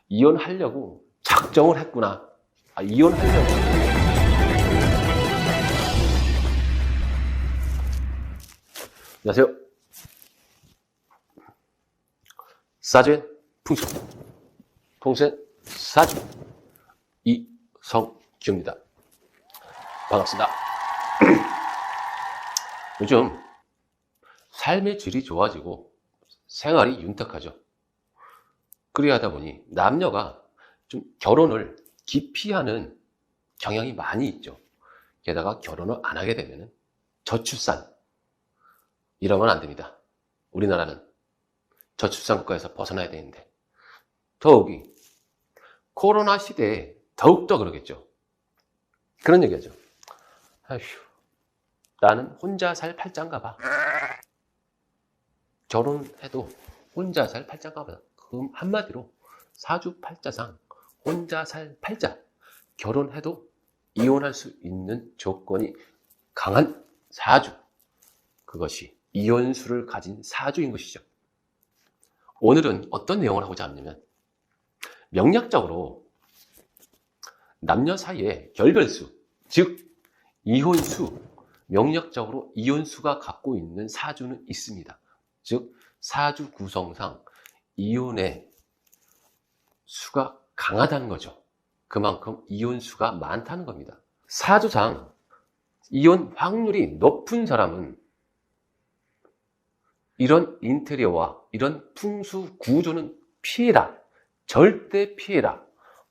이혼하려고 작정을 했구나. 이혼하려고. 안녕하세요. 사주엔 풍수, 통수엔 사주, 이성규입니다. 반갑습니다. 요즘 삶의 질이 좋아지고 생활이 윤택하죠. 그래야 하다 보니 남녀가 좀 결혼을 기피하는 경향이 많이 있죠. 게다가 결혼을 안 하게 되면 저출산, 이러면 안 됩니다. 우리나라는 저출산 국가에서 벗어나야 되는데, 더욱이 코로나 시대에 더욱더 그러겠죠. 그런 얘기하죠. 아휴, 나는 혼자 살 팔자인가 봐. 결혼해도 혼자 살 팔자인가 봐. 그 한마디로 사주팔자상 혼자 살 팔자, 결혼해도 이혼할 수 있는 조건이 강한 사주, 그것이 이혼수를 가진 사주인 것이죠. 오늘은 어떤 내용을 하고자 하냐면, 명략적으로 남녀 사이의 결별수, 즉 이혼수, 명략적으로 이혼수가 갖고 있는 사주는 있습니다. 즉 사주 구성상 이혼의 수가 강하다는 거죠. 그만큼 이혼수가 많다는 겁니다. 사주상 이혼 확률이 높은 사람은 이런 인테리어와 이런 풍수 구조는 피해라, 절대 피해라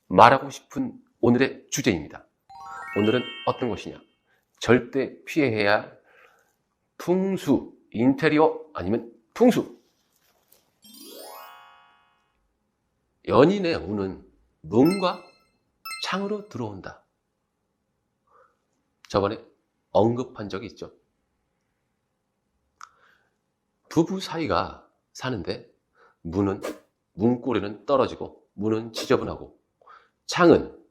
말하고 싶은 오늘의 주제입니다. 오늘은 어떤 것이냐? 절대 피해야 할 풍수, 인테리어 아니면 풍수. 연인의 운은 문과 창으로 들어온다. 저번에 언급한 적이 있죠. 부부 사이가 사는데 문고리는 떨어지고 문은 지저분하고 창은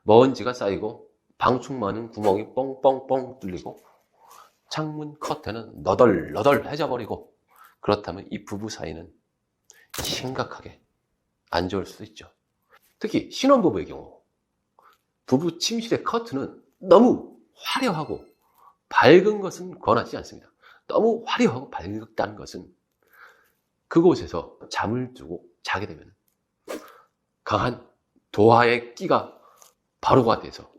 먼지가 쌓이고 방충 많은 구멍이 뻥뻥뻥 뚫리고 창문 커튼은 너덜너덜해져 버리고, 그렇다면 이 부부 사이는 심각하게 안 좋을 수도 있죠. 특히 신혼부부의 경우 부부 침실의 커튼은 너무 화려하고 밝은 것은 권하지 않습니다. 너무 화려하고 밝다는 것은 그곳에서 잠을 두고 자게 되면 강한 도화의 끼가 발호가 돼서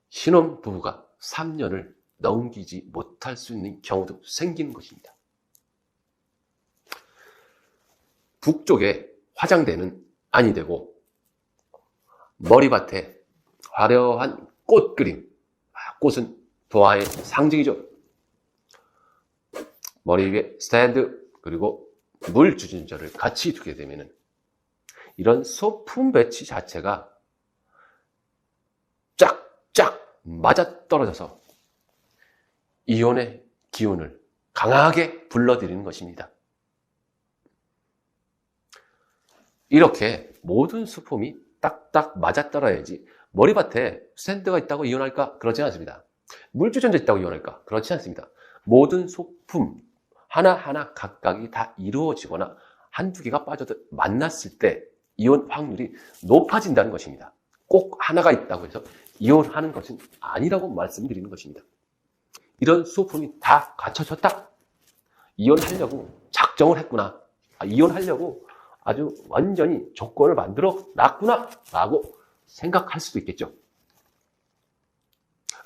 신혼부부가 3년을 넘기지 못할 수 있는 경우도 생기는 것입니다. 북쪽에 화장대는 아니 되고 머리밭에 화려한 꽃 그림, 꽃은 도화의 상징이죠. 머리 위에 스탠드 그리고 물 주전자를 같이 두게 되면 이런 소품 배치 자체가 쫙쫙 맞아떨어져서 이혼의 기운을 강하게 불러들이는 것입니다. 이렇게 모든 소품이 딱딱 맞아떨어야지 머리밭에 스탠드가 있다고 이혼할까? 그렇지 않습니다. 물주전자 있다고 이혼할까? 그렇지 않습니다. 모든 소품 하나하나 각각이 다 이루어지거나 한두 개가 빠져도 만났을 때 이혼 확률이 높아진다는 것입니다. 꼭 하나가 있다고 해서 이혼하는 것은 아니라고 말씀드리는 것입니다. 이런 소품이 다 갖춰졌다. 이혼하려고 작정을 했구나. 이혼하려고 아주 완전히 조건을 만들어 놨구나 라고 생각할 수도 있겠죠.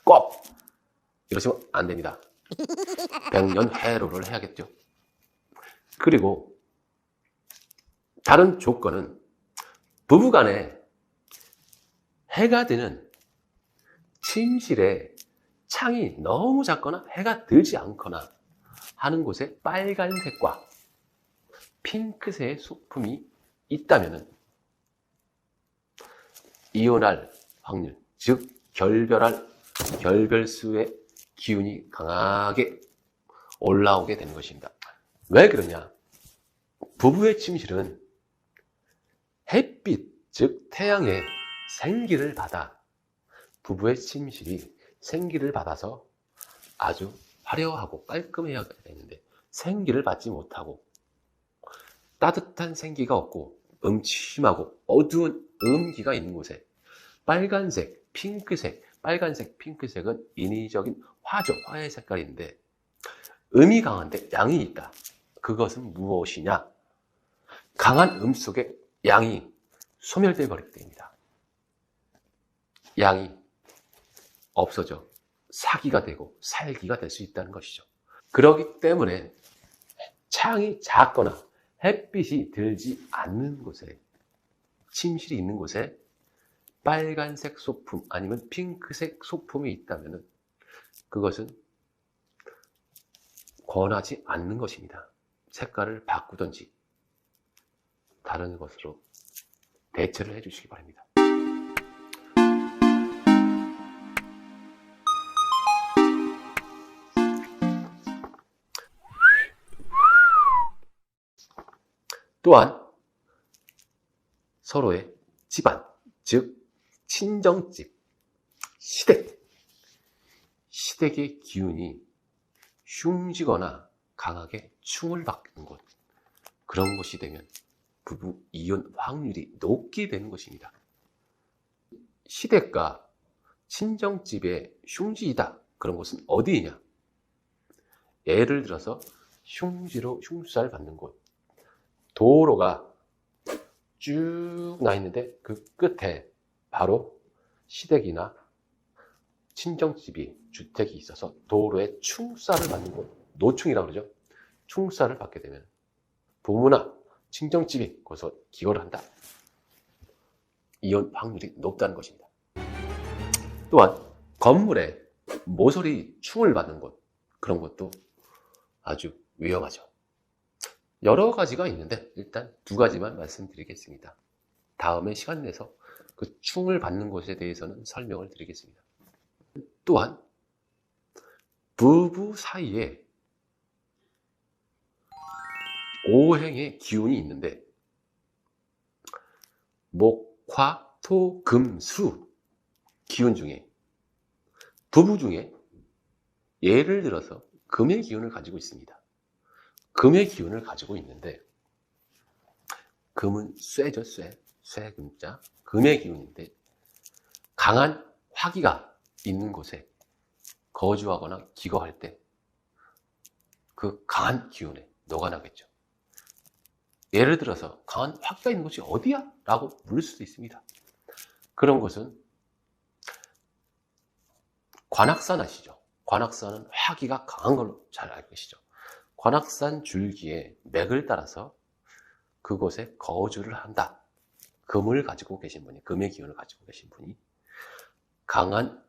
꼭 이러시면 안 됩니다. 백년해로를 해야겠죠. 그리고 다른 조건은 부부간에 해가 드는 침실에 창이 너무 작거나 해가 들지 않거나 하는 곳에 빨간색과 핑크색의 소품이 있다면 이혼할 확률, 즉 결별수의 기운이 강하게 올라오게 되는 것입니다. 왜 그러냐? 부부의 침실은 햇빛, 즉 태양의 생기를 받아 부부의 침실이 생기를 받아서 아주 화려하고 깔끔해야 되는데 생기를 받지 못하고 따뜻한 생기가 없고 음침하고 어두운 음기가 있는 곳에 빨간색, 핑크색, 빨간색, 핑크색은 인위적인 화죠. 화의 색깔인데 음이 강한데 양이 있다. 그것은 무엇이냐? 강한 음 속에 양이 소멸되어 버리게 됩니다. 양이 없어져 사기가 되고 살기가 될 수 있다는 것이죠. 그렇기 때문에 창이 작거나 햇빛이 들지 않는 곳에, 침실이 있는 곳에 빨간색 소품 아니면 핑크색 소품이 있다면 그것은 권하지 않는 것입니다. 색깔을 바꾸든지 다른 것으로 대체를 해주시기 바랍니다. 또한 서로의 집안, 즉 친정집, 시댁의 기운이 흉지거나 강하게 충을 받는 곳, 그런 것이 되면 부부 이혼 확률이 높게 되는 것입니다. 시댁과 친정집의 흉지이다. 그런 곳은 어디이냐? 예를 들어서 흉지로 흉수를 받는 곳, 도로가 쭉 나 있는데 그 끝에 바로 시댁이나 친정집이, 주택이 있어서 도로에 충사를 받는 곳, 노충이라고 그러죠. 충사를 받게 되면 부모나 친정집이 거기서 기거를 한다. 이혼 확률이 높다는 것입니다. 또한 건물에 모서리 충을 받는 곳, 그런 것도 아주 위험하죠. 여러 가지가 있는데 일단 두 가지만 말씀드리겠습니다. 다음에 시간 내서 그 충을 받는 곳에 대해서는 설명을 드리겠습니다. 또한 부부 사이에 오행의 기운이 있는데 목, 화, 토, 금, 수 기운 중에 부부 중에 예를 들어서 금의 기운을 가지고 있습니다. 금의 기운을 가지고 있는데 금은 쇠죠, 쇠금자. 금의 기운인데 강한 화기가 있는 곳에 거주하거나 기거할 때 그 강한 기운에 녹아나겠죠. 예를 들어서 강한 화기가 있는 곳이 어디야? 라고 물을 수도 있습니다. 그런 곳은 관악산 아시죠? 관악산은 화기가 강한 걸로 잘 알고 계시죠? 관악산 줄기에 맥을 따라서 그곳에 거주를 한다. 금을 가지고 계신 분이, 금의 기운을 가지고 계신 분이 강한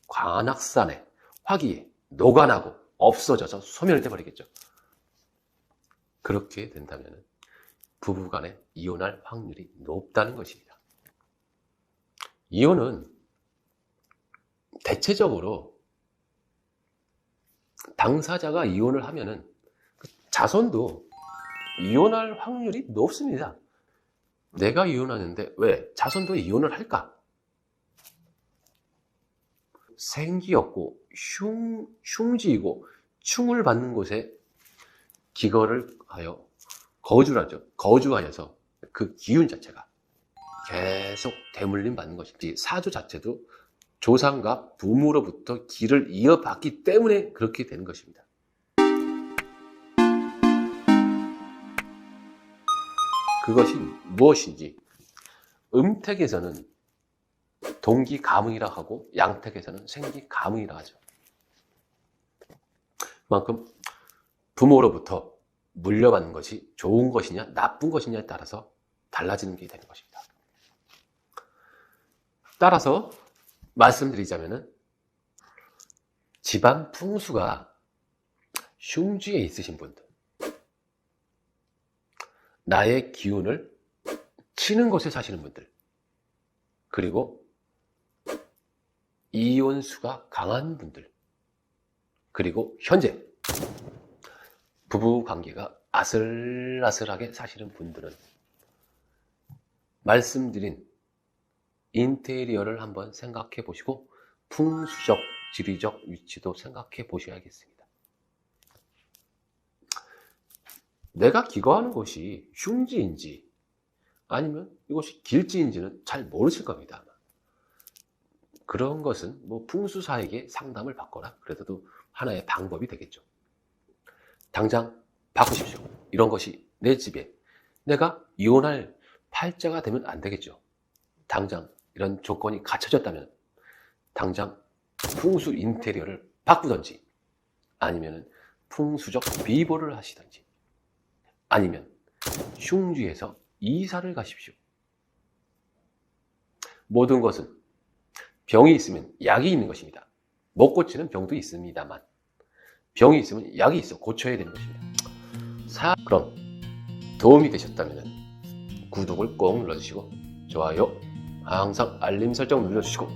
관악산의 화기에 녹아나고 없어져서 소멸돼 버리겠죠. 그렇게 된다면 부부간에 이혼할 확률이 높다는 것입니다. 이혼은 대체적으로 당사자가 이혼을 하면은 자손도 이혼할 확률이 높습니다. 내가 이혼하는데 왜 자손도 이혼을 할까? 생기 없고 흉지이고 충을 받는 곳에 기거를 하여 거주를 하죠. 거주하여서 그 기운 자체가 계속 대물림 받는 것이지, 사주 자체도 조상과 부모로부터 기를 이어받기 때문에 그렇게 되는 것입니다. 그것이 무엇인지 음택에서는 동기가문이라 하고 양택에서는 생기가문이라 하죠. 그만큼 부모로부터 물려받는 것이 좋은 것이냐 나쁜 것이냐에 따라서 달라지는 게 되는 것입니다. 따라서 말씀드리자면은 집안 풍수가 흉지에 있으신 분들, 나의 기운을 치는 곳에 사시는 분들, 그리고 이혼수가 강한 분들, 그리고 현재 부부 관계가 아슬아슬하게 사시는 분들은 말씀드린 인테리어를 한번 생각해 보시고 풍수적, 지리적 위치도 생각해 보셔야겠습니다. 내가 기거하는 곳이 흉지인지 아니면 이것이 길지인지는 잘 모르실 겁니다. 아마. 그런 것은 뭐 풍수사에게 상담을 받거나 그래도 하나의 방법이 되겠죠. 당장 바꾸십시오. 이런 것이 내 집에 내가 이혼할 팔자가 되면 안 되겠죠. 당장 이런 조건이 갖춰졌다면 당장 풍수 인테리어를 바꾸던지 아니면 풍수적 비보를 하시던지 아니면 흉주에서 이사를 가십시오. 모든 것은 병이 있으면 약이 있는 것입니다. 못 고치는 병도 있습니다만 병이 있으면 약이 있어 고쳐야 되는 것입니다. 그럼 도움이 되셨다면 구독을 꼭 눌러주시고 좋아요, 항상 알림 설정 눌러주시고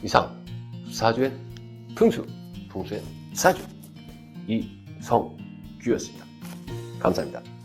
이상 사주엔 풍수, 풍수엔 사주 이성규였습니다. 감사합니다.